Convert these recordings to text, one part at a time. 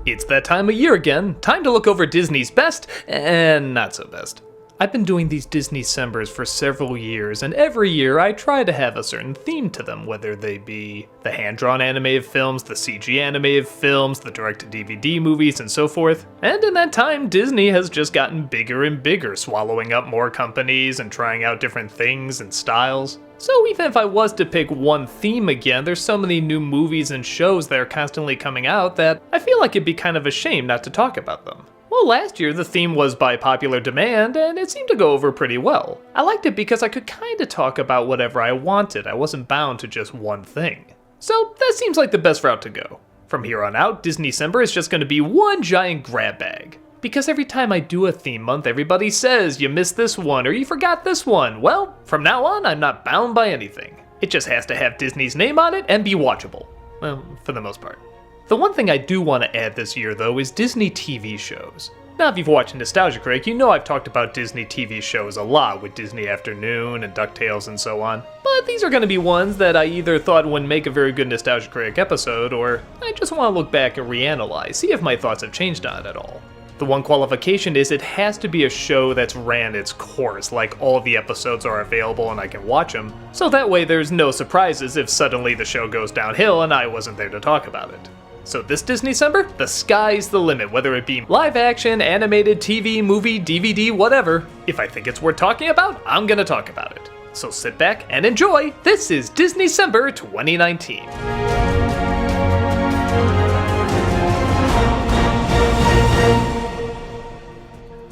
It's that time of year again, time to look over Disney's best and not so best. I've been doing these Disneycembers for several years, and every year I try to have a certain theme to them, whether they be the hand-drawn animated films, the CG animated films, the direct-to-DVD movies, and so forth. And in that time, Disney has just gotten bigger and bigger, swallowing up more companies and trying out different things and styles. So even if I was to pick one theme again, there's so many new movies and shows that are constantly coming out that I feel like it'd be kind of a shame not to talk about them. Well, last year the theme was by popular demand, and it seemed to go over pretty well. I liked it because I could kinda talk about whatever I wanted. I wasn't bound to just one thing. So that seems like the best route to go. From here on out, Disneycember is just gonna be one giant grab bag. Because every time I do a theme month, everybody says, you missed this one, or you forgot this one. Well, from now on, I'm not bound by anything. It just has to have Disney's name on it and be watchable. Well, for the most part. The one thing I do want to add this year, though, is Disney TV shows. Now, if you've watched Nostalgia Critic, you know I've talked about Disney TV shows a lot, with Disney Afternoon and DuckTales and so on. But these are going to be ones that I either thought would make a very good Nostalgia Critic episode, or I just want to look back and reanalyze, see if my thoughts have changed on it at all. The one qualification is it has to be a show that's ran its course, like all the episodes are available and I can watch them, so that way there's no surprises if suddenly the show goes downhill and I wasn't there to talk about it. So this Disneycember, the sky's the limit, whether it be live action, animated, TV, movie, DVD, whatever. If I think it's worth talking about, I'm gonna talk about it. So sit back and enjoy, this is Disneycember 2019.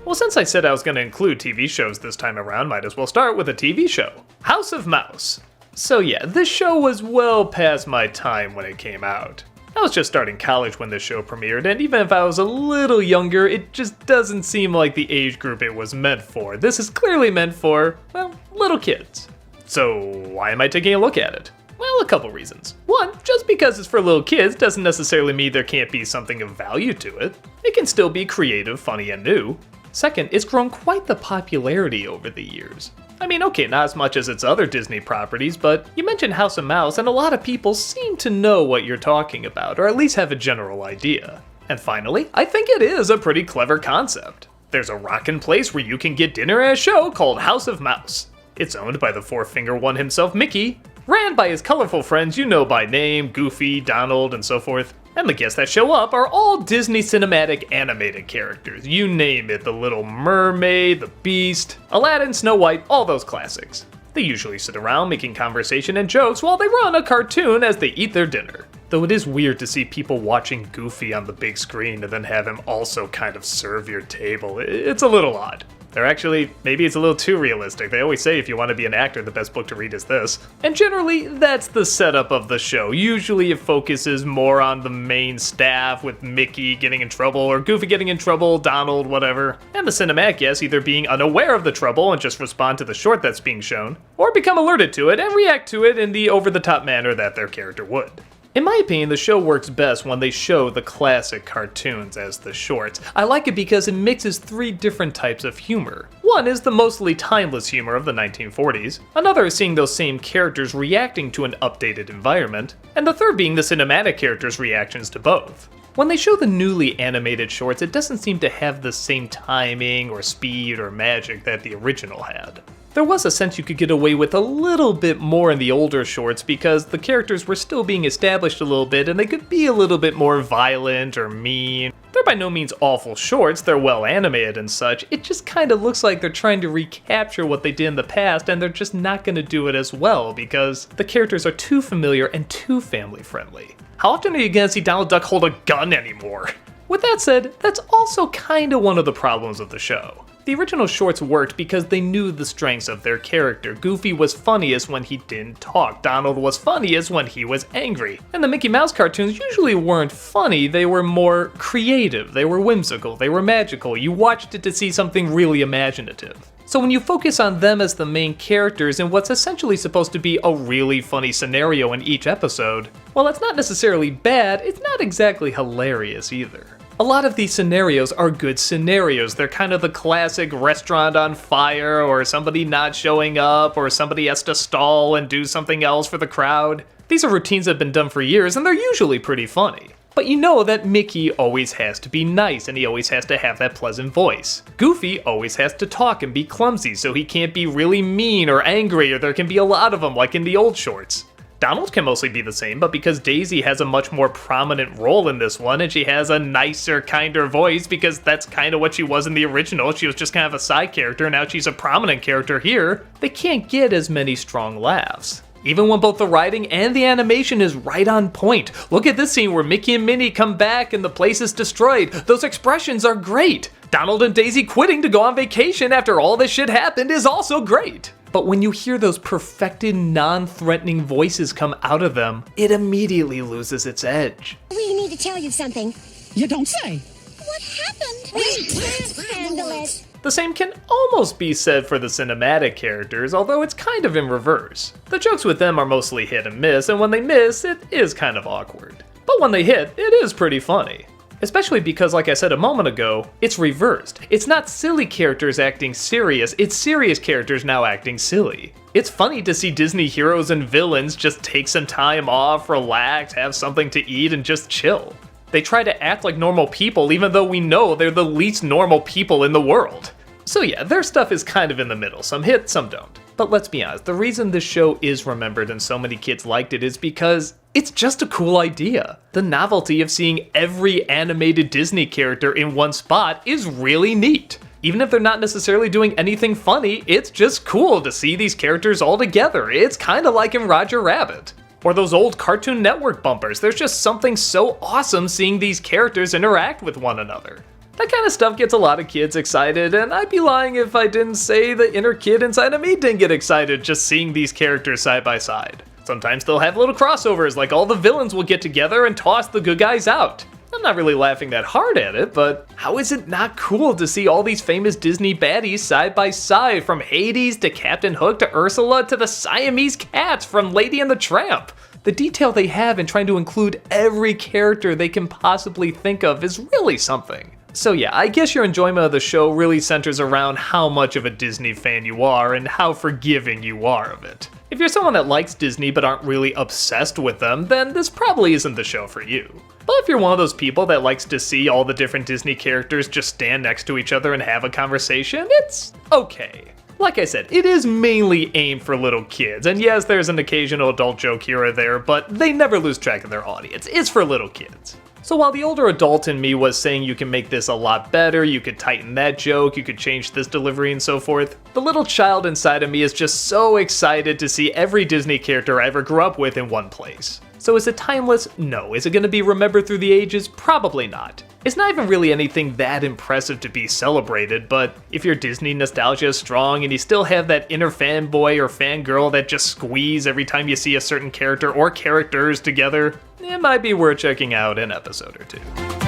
Well, since I said I was going to include TV shows this time around, might as well start with a TV show. House of Mouse. So yeah, this show was well past my time when it came out. I was just starting college when this show premiered, and even if I was a little younger, it just doesn't seem like the age group it was meant for. This is clearly meant for, well, little kids. So why am I taking a look at it? Well, a couple reasons. One, just because it's for little kids doesn't necessarily mean there can't be something of value to it. It can still be creative, funny, and new. Second, it's grown quite the popularity over the years. I mean, okay, not as much as its other Disney properties, but you mentioned House of Mouse and a lot of people seem to know what you're talking about, or at least have a general idea. And finally, I think it is a pretty clever concept. There's a rockin' place where you can get dinner at a show called House of Mouse. It's owned by the four-finger one himself, Mickey, ran by his colorful friends you know by name, Goofy, Donald, and so forth. And the guests that show up are all Disney cinematic animated characters. You name it, the Little Mermaid, the Beast, Aladdin, Snow White, all those classics. They usually sit around making conversation and jokes while they run a cartoon as they eat their dinner. Though it is weird to see people watching Goofy on the big screen and then have him also kind of serve your table. It's a little odd. They're actually, maybe it's a little too realistic. They always say if you want to be an actor, the best book to read is this. And generally, that's the setup of the show. Usually it focuses more on the main staff, with Mickey getting in trouble, or Goofy getting in trouble, Donald, whatever. And the cinematic guests either being unaware of the trouble and just respond to the short that's being shown, or become alerted to it and react to it in the over-the-top manner that their character would. In my opinion, the show works best when they show the classic cartoons as the shorts. I like it because it mixes three different types of humor. One is the mostly timeless humor of the 1940s, another is seeing those same characters reacting to an updated environment, and the third being the cinematic characters' reactions to both. When they show the newly animated shorts, it doesn't seem to have the same timing or speed or magic that the original had. There was a sense you could get away with a little bit more in the older shorts because the characters were still being established a little bit and they could be a little bit more violent or mean. They're by no means awful shorts, they're well animated and such, it just kinda looks like they're trying to recapture what they did in the past and they're just not gonna do it as well because the characters are too familiar and too family friendly. How often are you gonna see Donald Duck hold a gun anymore? With that said, that's also kinda one of the problems of the show. The original shorts worked because they knew the strengths of their character. Goofy was funniest when he didn't talk, Donald was funniest when he was angry. And the Mickey Mouse cartoons usually weren't funny, they were more creative, they were whimsical, they were magical. You watched it to see something really imaginative. So when you focus on them as the main characters in what's essentially supposed to be a really funny scenario in each episode, well, that's not necessarily bad, it's not exactly hilarious either. A lot of these scenarios are good scenarios. They're kind of the classic restaurant on fire, or somebody not showing up, or somebody has to stall and do something else for the crowd. These are routines that have been done for years, and they're usually pretty funny. But you know that Mickey always has to be nice and he always has to have that pleasant voice. Goofy always has to talk and be clumsy so he can't be really mean or angry, or there can be a lot of them like in the old shorts. Donald can mostly be the same, but because Daisy has a much more prominent role in this one and she has a nicer, kinder voice because that's kind of what she was in the original, she was just kind of a side character, now she's a prominent character here, they can't get as many strong laughs. Even when both the writing and the animation is right on point. Look at this scene where Mickey and Minnie come back and the place is destroyed. Those expressions are great. Donald and Daisy quitting to go on vacation after all this shit happened is also great. But when you hear those perfected, non-threatening voices come out of them, it immediately loses its edge. We need to tell you something. You don't say. What happened? We can't handle it. The same can almost be said for the cinematic characters, although it's kind of in reverse. The jokes with them are mostly hit and miss, and when they miss, it is kind of awkward. But when they hit, it is pretty funny. Especially because, like I said a moment ago, it's reversed. It's not silly characters acting serious, it's serious characters now acting silly. It's funny to see Disney heroes and villains just take some time off, relax, have something to eat, and just chill. They try to act like normal people even though we know they're the least normal people in the world. So yeah, their stuff is kind of in the middle, some hit, some don't. But let's be honest, the reason this show is remembered and so many kids liked it is because it's just a cool idea. The novelty of seeing every animated Disney character in one spot is really neat. Even if they're not necessarily doing anything funny, it's just cool to see these characters all together. It's kind of like in Roger Rabbit. Or those old Cartoon Network bumpers, there's just something so awesome seeing these characters interact with one another. That kind of stuff gets a lot of kids excited, and I'd be lying if I didn't say the inner kid inside of me didn't get excited just seeing these characters side by side. Sometimes they'll have little crossovers, like all the villains will get together and toss the good guys out. I'm not really laughing that hard at it, but how is it not cool to see all these famous Disney baddies side by side, from Hades to Captain Hook to Ursula to the Siamese cats from Lady and the Tramp? The detail they have in trying to include every character they can possibly think of is really something. So yeah, I guess your enjoyment of the show really centers around how much of a Disney fan you are and how forgiving you are of it. If you're someone that likes Disney but aren't really obsessed with them, then this probably isn't the show for you. But if you're one of those people that likes to see all the different Disney characters just stand next to each other and have a conversation, it's okay. Like I said, it is mainly aimed for little kids, and yes, there's an occasional adult joke here or there, but they never lose track of their audience. It's for little kids. So while the older adult in me was saying you can make this a lot better, you could tighten that joke, you could change this delivery and so forth, the little child inside of me is just so excited to see every Disney character I ever grew up with in one place. So is it timeless? No. Is it going to be remembered through the ages? Probably not. It's not even really anything that impressive to be celebrated, but if your Disney nostalgia is strong and you still have that inner fanboy or fangirl that just squeeze every time you see a certain character or characters together, it might be worth checking out an episode or two.